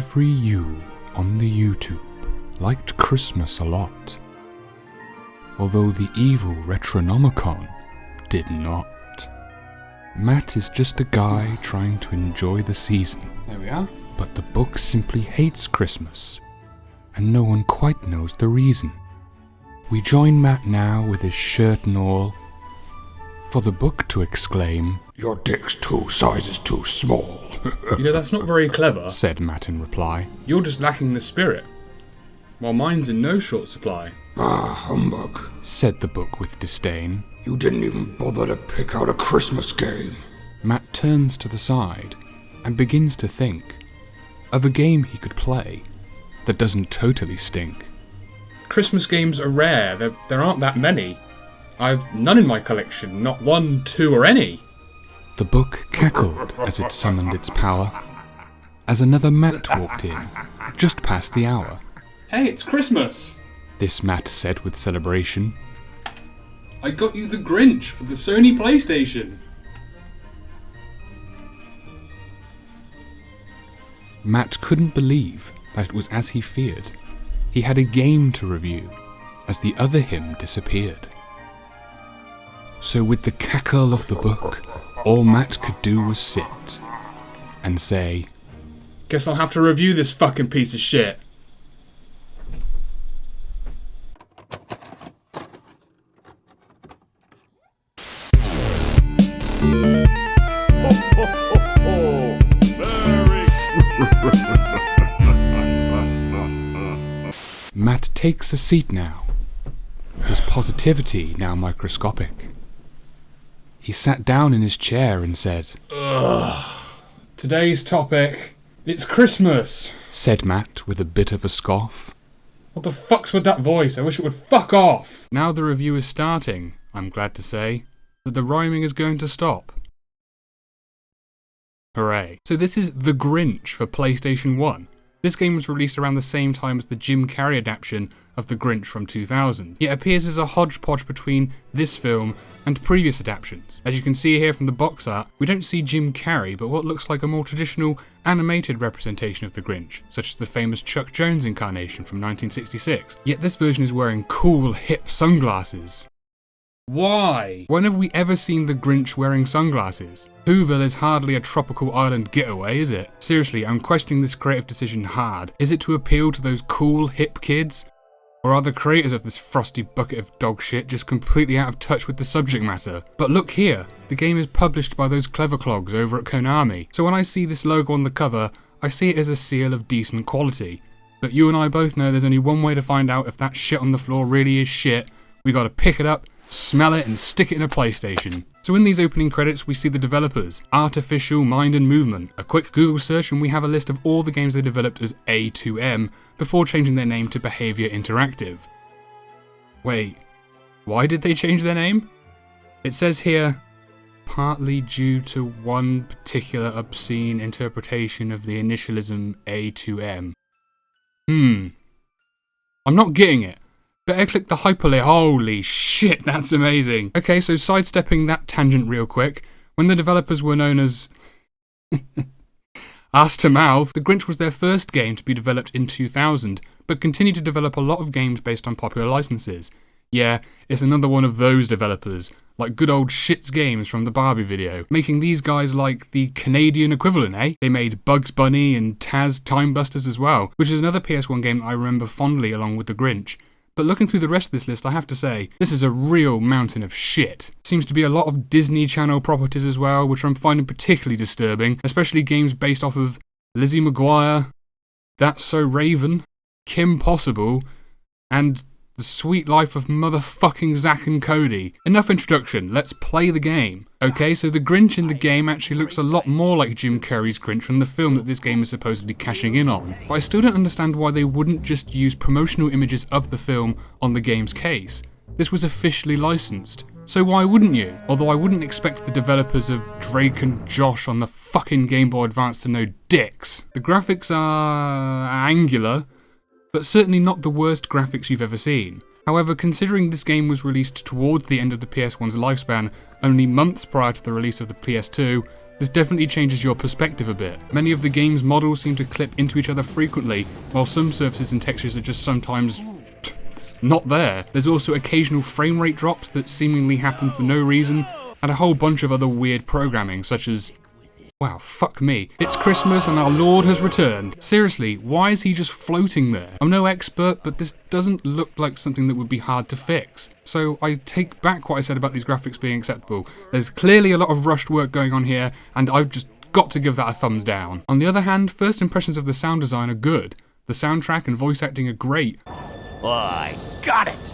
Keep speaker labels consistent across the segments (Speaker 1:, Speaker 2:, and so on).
Speaker 1: every you on the YouTube liked Christmas a lot, although the evil Retronomicon did not. Matt is just a guy trying to enjoy the season.
Speaker 2: There we are.
Speaker 1: But the book simply hates Christmas, and no one quite knows the reason. We join Matt now with his shirt and all, for the book to exclaim,
Speaker 3: "Your dick's 2 sizes too small."
Speaker 2: You know, that's not very clever,
Speaker 1: said Matt in reply.
Speaker 2: You're just lacking the spirit, while mine's in no short supply.
Speaker 3: "Ah, humbug,"
Speaker 1: said the book with disdain.
Speaker 3: "You didn't even bother to pick out a Christmas game."
Speaker 1: Matt turns to the side and begins to think of a game he could play that doesn't totally stink.
Speaker 2: Christmas games are rare, there aren't that many. I've none in my collection, not 1, 2 or any.
Speaker 1: The book cackled as it summoned its power, as another Matt walked in, just past the hour.
Speaker 2: Hey, it's Christmas!
Speaker 1: This Matt said with celebration.
Speaker 2: I got you the Grinch for the Sony PlayStation.
Speaker 1: Matt couldn't believe that it was as he feared. He had a game to review, as the other him disappeared. So with the cackle of the book, all Matt could do was sit and say,
Speaker 2: Guess I'll have to review this fucking piece of shit.
Speaker 1: Matt takes a seat now, his positivity now microscopic. He sat down in his chair and said,
Speaker 2: Ugh. Today's topic, it's Christmas,
Speaker 1: said Matt with a bit of a scoff.
Speaker 2: What the fuck's with that voice? I wish it would fuck off.
Speaker 1: Now the review is starting, I'm glad to say, that the rhyming is going to stop. Hooray. So this is The Grinch for PlayStation 1. This game was released around the same time as the Jim Carrey adaptation of The Grinch from 2000. It appears as a hodgepodge between this film and previous adaptations. As you can see here from the box art, we don't see Jim Carrey, but what looks like a more traditional animated representation of the Grinch, such as the famous Chuck Jones incarnation from 1966. Yet this version is wearing cool, hip sunglasses.
Speaker 2: Why?
Speaker 1: When have we ever seen the Grinch wearing sunglasses? Whoville is hardly a tropical island getaway, is it? Seriously, I'm questioning this creative decision hard. Is it to appeal to those cool, hip kids? Or are the creators of this frosty bucket of dog shit just completely out of touch with the subject matter? But look here, the game is published by those clever clogs over at Konami, so when I see this logo on the cover, I see it as a seal of decent quality. But you and I both know there's only one way to find out if that shit on the floor really is shit. We gotta pick it up, smell it, and stick it in a PlayStation. So in these opening credits we see the developers, Artificial Mind and Movement. A quick Google search and we have a list of all the games they developed as A2M before changing their name to Behaviour Interactive. Wait, why did they change their name? It says here, partly due to one particular obscene interpretation of the initialism A2M. I'm not getting it. Better click the hyperlink. Holy shit, that's amazing. Okay, so sidestepping that tangent real quick, when the developers were known as Ass to Mouth, The Grinch was their first game to be developed in 2000, but continued to develop a lot of games based on popular licenses. Yeah, it's another one of those developers, like good old Shits Games from the Barbie video, making these guys like the Canadian equivalent, eh? They made Bugs Bunny and Taz Time Busters as well, which is another PS1 game that I remember fondly along with The Grinch. But looking through the rest of this list, I have to say, this is a real mountain of shit. Seems to be a lot of Disney Channel properties as well, which I'm finding particularly disturbing, especially games based off of Lizzie McGuire, That's So Raven, Kim Possible, and The Sweet Life of Motherfucking Zack and Cody. Enough introduction, let's play the game. Okay, so the Grinch in the game actually looks a lot more like Jim Carrey's Grinch from the film that this game is supposedly cashing in on. But I still don't understand why they wouldn't just use promotional images of the film on the game's case. This was officially licensed. So why wouldn't you? Although I wouldn't expect the developers of Drake and Josh on the fucking Game Boy Advance to know dicks. The graphics are angular, but certainly not the worst graphics you've ever seen. However, considering this game was released towards the end of the PS1's lifespan, only months prior to the release of the PS2, This definitely changes your perspective a bit. Many of the game's models seem to clip into each other frequently, while some surfaces and textures are just sometimes not there. There's also occasional frame rate drops that seemingly happen for no reason, and a whole bunch of other weird programming, such as, wow, fuck me. It's Christmas and our Lord has returned. Seriously, why is he just floating there? I'm no expert, but this doesn't look like something that would be hard to fix. So I take back what I said about these graphics being acceptable. There's clearly a lot of rushed work going on here, and I've just got to give that a thumbs down. On the other hand, first impressions of the sound design are good. The soundtrack and voice acting are great.
Speaker 4: I got it!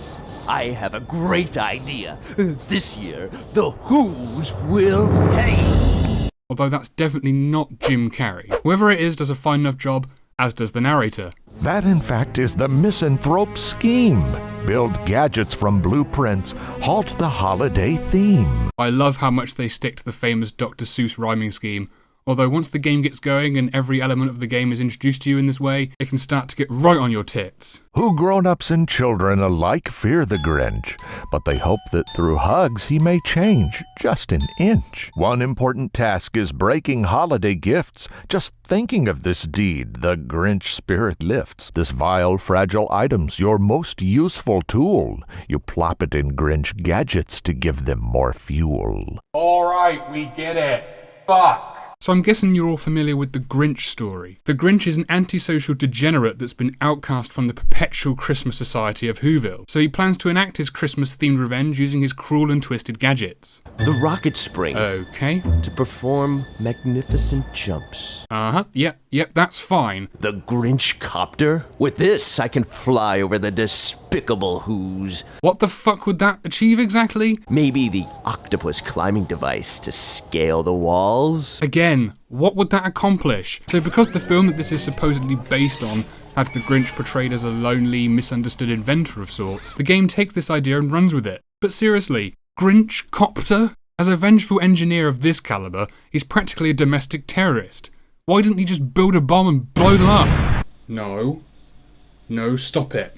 Speaker 4: I have a great idea. This year, the Who's will pay.
Speaker 1: Although that's definitely not Jim Carrey. Whoever it is does a fine enough job, as does the narrator.
Speaker 5: That, in fact, is the misanthrope scheme. Build gadgets from blueprints, halt the holiday theme.
Speaker 1: I love how much they stick to the famous Dr. Seuss rhyming scheme. Although once the game gets going and every element of the game is introduced to you in this way, it can start to get right on your tits.
Speaker 5: Who grown-ups and children alike fear the Grinch, but they hope that through hugs he may change just an inch. One important task is breaking holiday gifts. Just thinking of this deed, the Grinch spirit lifts. This vile, fragile item's your most useful tool. You plop it in Grinch gadgets to give them more fuel.
Speaker 2: Alright, we get it. Fuck.
Speaker 1: So I'm guessing you're all familiar with the Grinch story. The Grinch is an antisocial degenerate that's been outcast from the perpetual Christmas society of Whoville. So he plans to enact his Christmas-themed revenge using his cruel and twisted gadgets.
Speaker 4: The rocket spring.
Speaker 1: Okay.
Speaker 4: To perform magnificent jumps.
Speaker 1: Yep, that's fine.
Speaker 4: The Grinch copter? With this, I can fly over the despicable Who's.
Speaker 1: What the fuck would that achieve exactly?
Speaker 4: Maybe the octopus climbing device to scale the walls?
Speaker 1: Again, what would that accomplish? So because the film that this is supposedly based on had the Grinch portrayed as a lonely, misunderstood inventor of sorts, the game takes this idea and runs with it. But seriously, Grinch copter? As a vengeful engineer of this caliber, he's practically a domestic terrorist. Why didn't he just build a bomb and blow them up?
Speaker 2: No, stop it.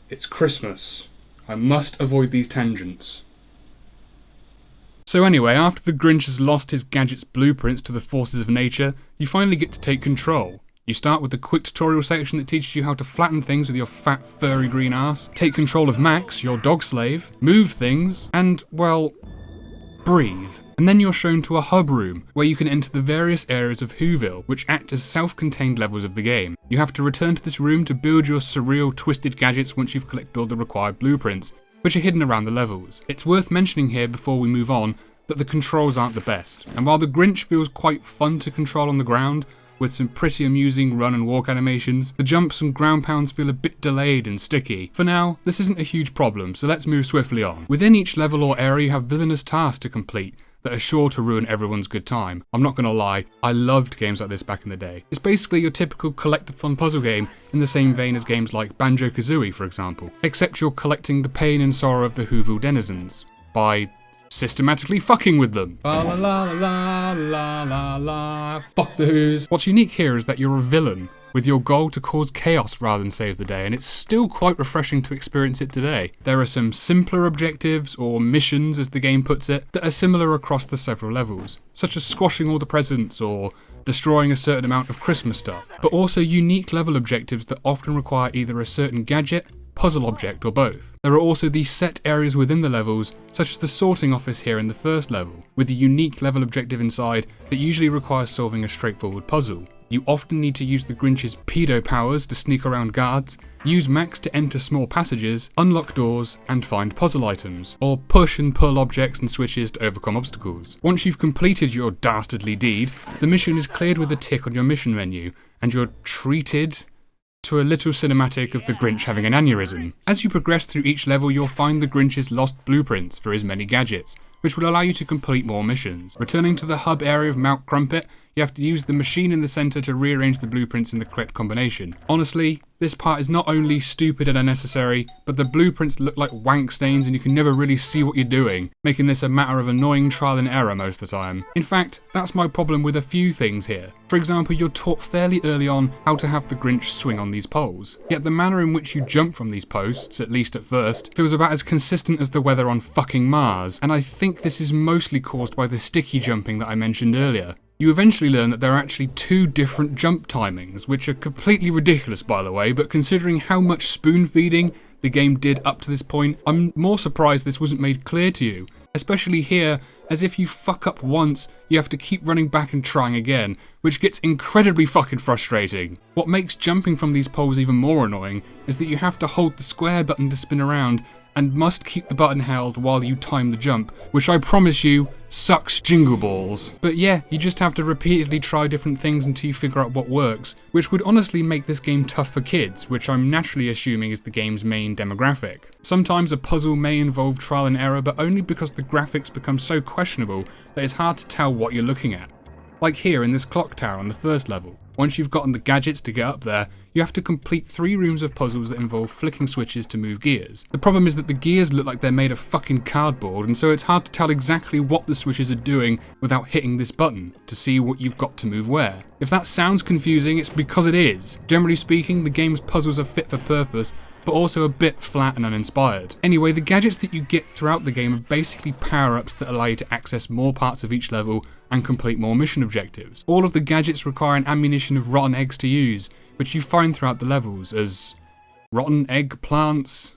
Speaker 2: It's Christmas. I must avoid these tangents.
Speaker 1: So anyway, after the Grinch has lost his gadget's blueprints to the forces of nature, you finally get to take control. You start with the quick tutorial section that teaches you how to flatten things with your fat, furry green ass, take control of Max, your dog slave, move things, and, well, breathe. And then you're shown to a hub room, where you can enter the various areas of Whoville, which act as self-contained levels of the game. You have to return to this room to build your surreal, twisted gadgets once you've collected all the required blueprints, which are hidden around the levels. It's worth mentioning here before we move on that the controls aren't the best, and while the Grinch feels quite fun to control on the ground, with some pretty amusing run and walk animations, the jumps and ground pounds feel a bit delayed and sticky. For now, this isn't a huge problem, so let's move swiftly on. Within each level or area you have villainous tasks to complete that are sure to ruin everyone's good time. I'm not gonna lie, I loved games like this back in the day. It's basically your typical collectathon puzzle game in the same vein as games like Banjo-Kazooie, for example, except you're collecting the pain and sorrow of the Whoville denizens by systematically fucking with them.
Speaker 2: La la la la la la la. Fuck the Who's.
Speaker 1: What's unique here is that you're a villain, with your goal to cause chaos rather than save the day, and it's still quite refreshing to experience it today. There are some simpler objectives, or missions as the game puts it, that are similar across the several levels, such as squashing all the presents or destroying a certain amount of Christmas stuff, but also unique level objectives that often require either a certain gadget, puzzle object, or both. There are also these set areas within the levels, such as the sorting office here in the first level, with a unique level objective inside that usually requires solving a straightforward puzzle. You often need to use the Grinch's pedo powers to sneak around guards, use Max to enter small passages, unlock doors, and find puzzle items, or push and pull objects and switches to overcome obstacles. Once you've completed your dastardly deed, the mission is cleared with a tick on your mission menu, and you're treated to a little cinematic of the Grinch having an aneurysm. As you progress through each level, you'll find the Grinch's lost blueprints for his many gadgets, which will allow you to complete more missions. Returning to the hub area of Mount Crumpet, you have to use the machine in the centre to rearrange the blueprints in the correct combination. Honestly, this part is not only stupid and unnecessary, but the blueprints look like wank stains and you can never really see what you're doing, making this a matter of annoying trial and error most of the time. In fact, that's my problem with a few things here. For example, you're taught fairly early on how to have the Grinch swing on these poles, yet the manner in which you jump from these posts, at least at first, feels about as consistent as the weather on fucking Mars, and I think this is mostly caused by the sticky jumping that I mentioned earlier. You eventually learn that there are actually 2 different jump timings, which are completely ridiculous by the way, but considering how much spoon feeding the game did up to this point, I'm more surprised this wasn't made clear to you. Especially here, as if you fuck up once, you have to keep running back and trying again, which gets incredibly fucking frustrating. What makes jumping from these poles even more annoying is that you have to hold the square button to spin around and must keep the button held while you time the jump, which I promise you sucks jingle balls. But yeah, you just have to repeatedly try different things until you figure out what works, which would honestly make this game tough for kids, which I'm naturally assuming is the game's main demographic. Sometimes a puzzle may involve trial and error, but only because the graphics become so questionable that it's hard to tell what you're looking at. Like here in this clock tower on the first level. Once you've gotten the gadgets to get up there, you have to complete 3 rooms of puzzles that involve flicking switches to move gears. The problem is that the gears look like they're made of fucking cardboard, and so it's hard to tell exactly what the switches are doing without hitting this button to see what you've got to move where. If that sounds confusing, it's because it is. Generally speaking, the game's puzzles are fit for purpose, but also a bit flat and uninspired. Anyway, the gadgets that you get throughout the game are basically power-ups that allow you to access more parts of each level and complete more mission objectives. All of the gadgets require an ammunition of rotten eggs to use, which you find throughout the levels as rotten egg plants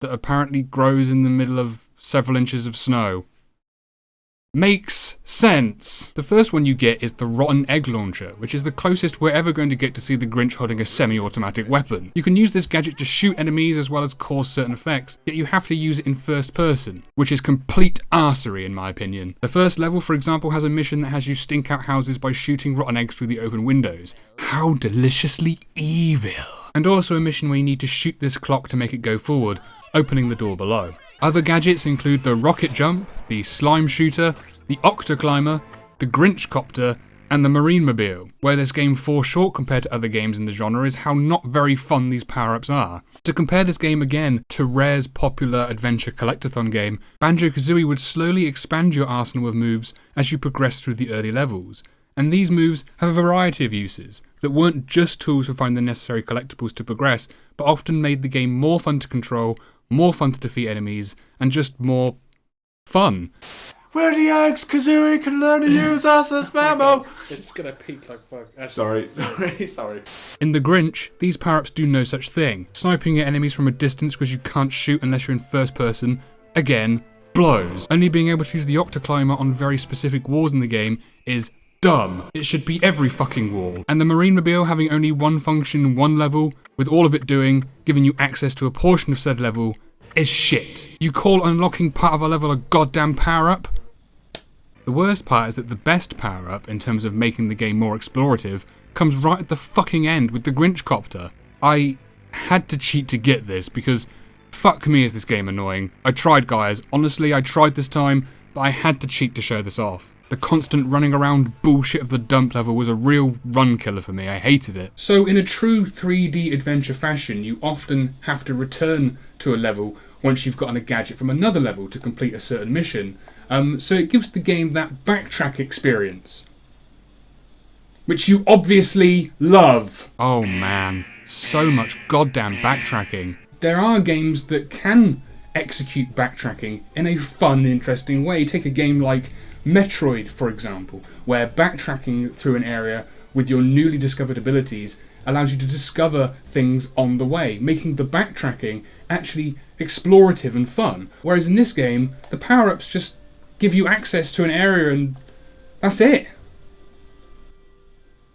Speaker 1: that apparently grows in the middle of several inches of snow. Makes sense. The first one you get is the rotten egg launcher, which is the closest we're ever going to get to see the Grinch holding a semi-automatic weapon. You can use this gadget to shoot enemies as well as cause certain effects, yet you have to use it in first person, which is complete arsery in my opinion. The first level, for example, has a mission that has you stink out houses by shooting rotten eggs through the open windows. How deliciously evil. And also a mission where you need to shoot this clock to make it go forward, opening the door below. Other gadgets include the rocket jump, the slime shooter, the octa climber, the Grinch copter, and the marine mobile. Where this game falls short compared to other games in the genre is how not very fun these power-ups are. To compare this game again to Rare's popular adventure collectathon game, Banjo-Kazooie would slowly expand your arsenal of moves as you progress through the early levels. And these moves have a variety of uses that weren't just tools for finding the necessary collectibles to progress, but often made the game more fun to control, more fun to defeat enemies, and just more fun.
Speaker 6: Where are the eggs? Kazooie can learn to use us as Bambo.
Speaker 2: It's gonna peak like fuck.
Speaker 6: Sorry.
Speaker 1: In The Grinch, these power-ups do no such thing. Sniping at enemies from a distance because you can't shoot unless you're in first person, again, blows. Only being able to use the octa climber on very specific walls in the game is dumb. It should be every fucking wall. And the marine mobile having only one function in one level, with all of it giving you access to a portion of said level, is shit. You call unlocking part of a level a goddamn power-up? The worst part is that the best power-up, in terms of making the game more explorative, comes right at the fucking end with the Grinch copter. I had to cheat to get this, because fuck me is this game annoying. I tried, guys. Honestly, I tried this time, but I had to cheat to show this off. The constant running around bullshit of the dump level was a real run killer for me. I hated it. So in a true 3D adventure fashion, you often have to return to a level once you've gotten a gadget from another level to complete a certain mission. So it gives the game that backtrack experience, which you obviously love. Oh man, so much goddamn backtracking. There are games that can execute backtracking in a fun, interesting way. Take a game like Metroid, for example, where backtracking through an area with your newly discovered abilities allows you to discover things on the way, making the backtracking actually explorative and fun. Whereas in this game, the power-ups just give you access to an area and that's it.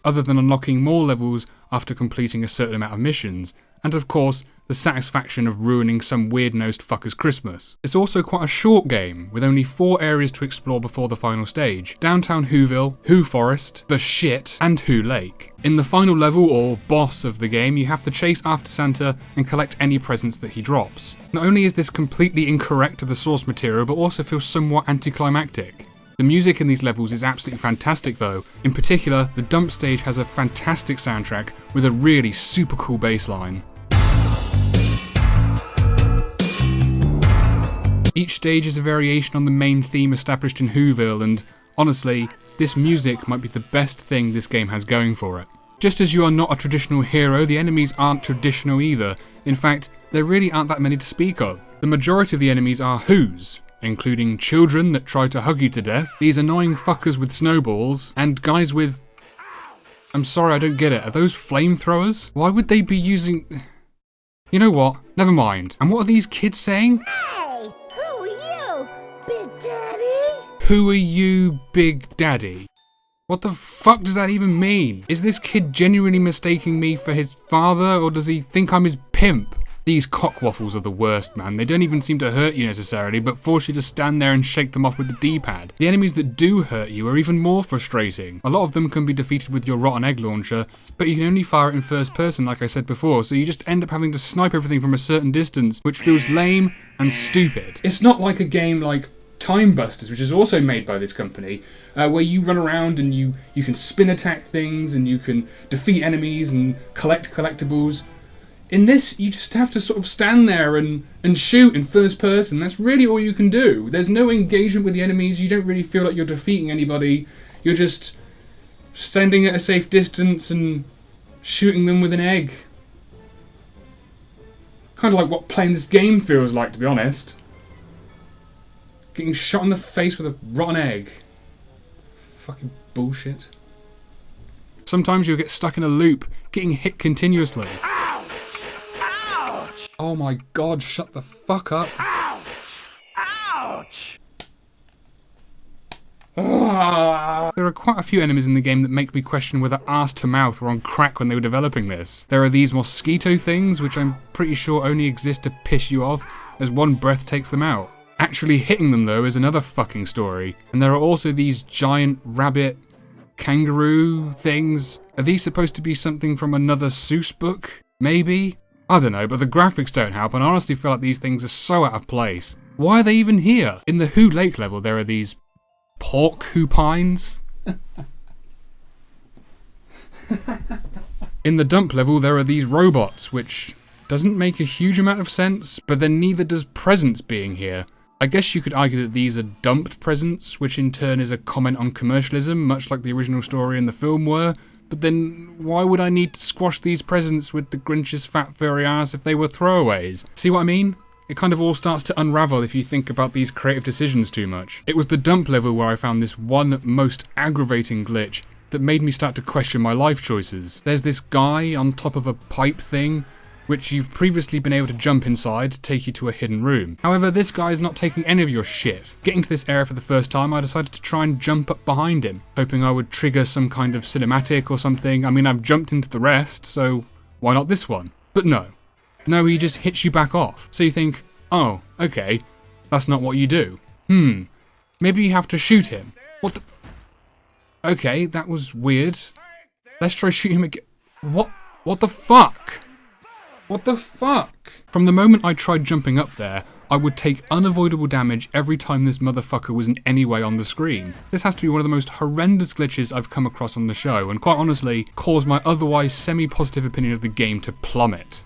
Speaker 1: Other than unlocking more levels after completing a certain amount of missions, and of course, the satisfaction of ruining some weird-nosed fucker's Christmas. It's also quite a short game, with only 4 areas to explore before the final stage: Downtown Whoville, Who Forest, The Shit, and Who Lake. In the final level, or boss of the game, you have to chase after Santa and collect any presents that he drops. Not only is this completely incorrect to the source material, but also feels somewhat anticlimactic. The music in these levels is absolutely fantastic though. In particular, the dump stage has a fantastic soundtrack with a really super cool bass line. Each stage is a variation on the main theme established in Whoville, and honestly, this music might be the best thing this game has going for it. Just as you are not a traditional hero, the enemies aren't traditional either. In fact, there really aren't that many to speak of. The majority of the enemies are Whos, including children that try to hug you to death, these annoying fuckers with snowballs, and guys with... I'm sorry, I don't get it. Are those flamethrowers? Why would they be using... You know what? Never mind. And what are these kids saying?
Speaker 7: Hey, who are you, Big Daddy?
Speaker 1: Who are you, Big Daddy? What the fuck does that even mean? Is this kid genuinely mistaking me for his father, or does he think I'm his pimp? These cockwaffles are the worst, man. They don't even seem to hurt you necessarily, but force you to stand there and shake them off with the D-pad. The enemies that do hurt you are even more frustrating. A lot of them can be defeated with your rotten egg launcher, but you can only fire it in first person like I said before, so you just end up having to snipe everything from a certain distance, which feels lame and stupid.
Speaker 2: It's not like a game like Time Busters, which is also made by this company, where you run around and you can spin attack things and you can defeat enemies and collect collectibles. In this, you just have to sort of stand there and shoot in first person. That's really all you can do. There's no engagement with the enemies. You don't really feel like you're defeating anybody. You're just standing at a safe distance and shooting them with an egg. Kind of like what playing this game feels like, to be honest. Getting shot in the face with a rotten egg. Fucking bullshit.
Speaker 1: Sometimes you'll get stuck in a loop, getting hit continuously.
Speaker 2: Oh my god, shut the fuck up.
Speaker 4: Ouch!
Speaker 1: There are quite a few enemies in the game that make me question whether Arse to Mouth were on crack when they were developing this. There are these mosquito things, which I'm pretty sure only exist to piss you off, as one breath takes them out. Actually hitting them, though, is another fucking story. And there are also these giant rabbit kangaroo things. Are these supposed to be something from another Seuss book? Maybe? I don't know, but the graphics don't help, and I honestly feel like these things are so out of place. Why are they even here? In the Who Lake level, there are these porcupines. In the dump level, there are these robots, which doesn't make a huge amount of sense, but then neither does presents being here. I guess you could argue that these are dumped presents, which in turn is a comment on commercialism, much like the original story and the film were. But then, why would I need to squash these presents with the Grinch's fat furry ass if they were throwaways? See what I mean? It kind of all starts to unravel if you think about these creative decisions too much. It was the dump level where I found this one most aggravating glitch that made me start to question my life choices. There's this guy on top of a pipe thing, which you've previously been able to jump inside to take you to a hidden room. However, this guy's not taking any of your shit. Getting to this area for the first time, I decided to try and jump up behind him, hoping I would trigger some kind of cinematic or something. I mean, I've jumped into the rest, so why not this one? But no. No, he just hits you back off. So you think, oh, okay, that's not what you do. Maybe you have to shoot him. What the... Okay, that was weird. Let's try shooting him again. What the fuck? What the fuck? From the moment I tried jumping up there, I would take unavoidable damage every time this motherfucker was in any way on the screen. This has to be one of the most horrendous glitches I've come across on the show, and quite honestly, caused my otherwise semi-positive opinion of the game to plummet.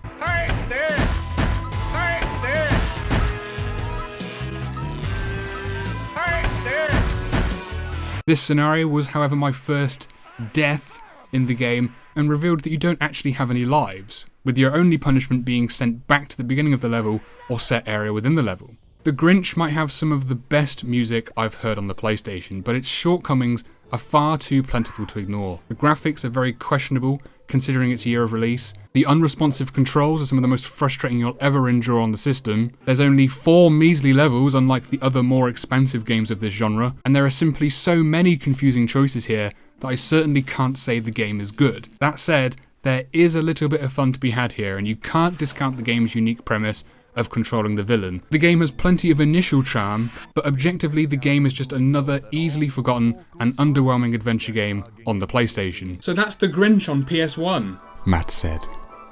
Speaker 1: This scenario was, however, my first death in the game, and revealed that you don't actually have any lives, with your only punishment being sent back to the beginning of the level or set area within the level. The Grinch might have some of the best music I've heard on the PlayStation, but its shortcomings are far too plentiful to ignore. The graphics are very questionable, considering its year of release. The unresponsive controls are some of the most frustrating you'll ever endure on the system. There's only 4 measly levels, unlike the other more expansive games of this genre, and there are simply so many confusing choices here that I certainly can't say the game is good. That said, there is a little bit of fun to be had here, and you can't discount the game's unique premise of controlling the villain. The game has plenty of initial charm, but objectively the game is just another easily forgotten and underwhelming adventure game on the PlayStation.
Speaker 2: So that's the Grinch on PS1.
Speaker 1: Matt said.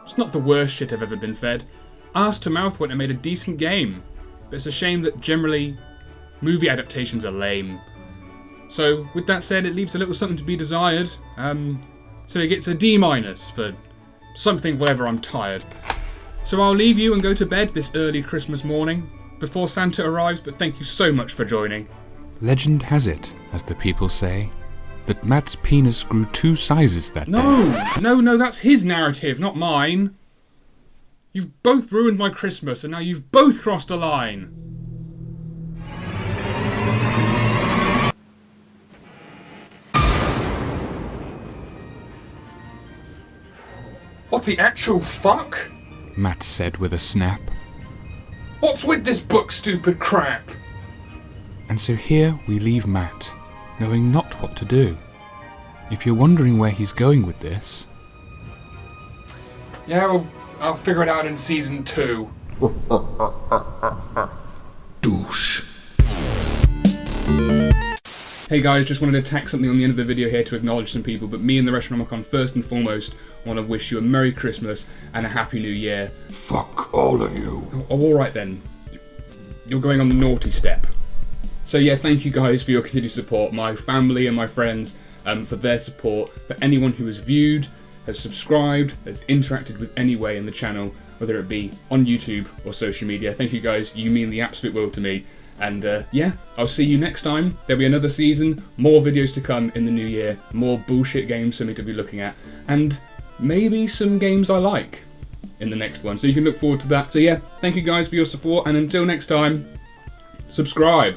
Speaker 2: It's not the worst shit I've ever been fed. Arse to Mouth wouldn't have made a decent game, but it's a shame that generally movie adaptations are lame. So with that said, it leaves a little something to be desired. So it gets a D- for something, whatever, I'm tired. So I'll leave you and go to bed this early Christmas morning before Santa arrives, but thank you so much for joining.
Speaker 1: Legend has it, as the people say, that Matt's penis grew 2 sizes that day.
Speaker 2: No, that's his narrative, not mine. You've both ruined my Christmas, and now you've both crossed a line. the actual fuck?
Speaker 1: Matt said with a snap.
Speaker 2: What's with this book stupid crap?
Speaker 1: And so here we leave Matt, knowing not what to do. If you're wondering where he's going with this...
Speaker 2: Yeah, well, I'll figure it out in season 2.
Speaker 3: Douche.
Speaker 2: Hey guys, just wanted to tack something on the end of the video here to acknowledge some people, but me and the Retronomicon first and foremost want to wish you a Merry Christmas and a Happy New Year.
Speaker 3: Fuck all of you.
Speaker 2: Oh, alright then. You're going on the naughty step. So yeah, thank you guys for your continued support, my family and my friends, for their support, for anyone who has viewed, has subscribed, has interacted with any way in the channel, whether it be on YouTube or social media. Thank you guys, you mean the absolute world to me. And yeah, I'll see you next time. There'll be another season, more videos to come in the new year, more bullshit games for me to be looking at, and maybe some games I like in the next one. So you can look forward to that. So yeah, thank you guys for your support, and until next time, subscribe.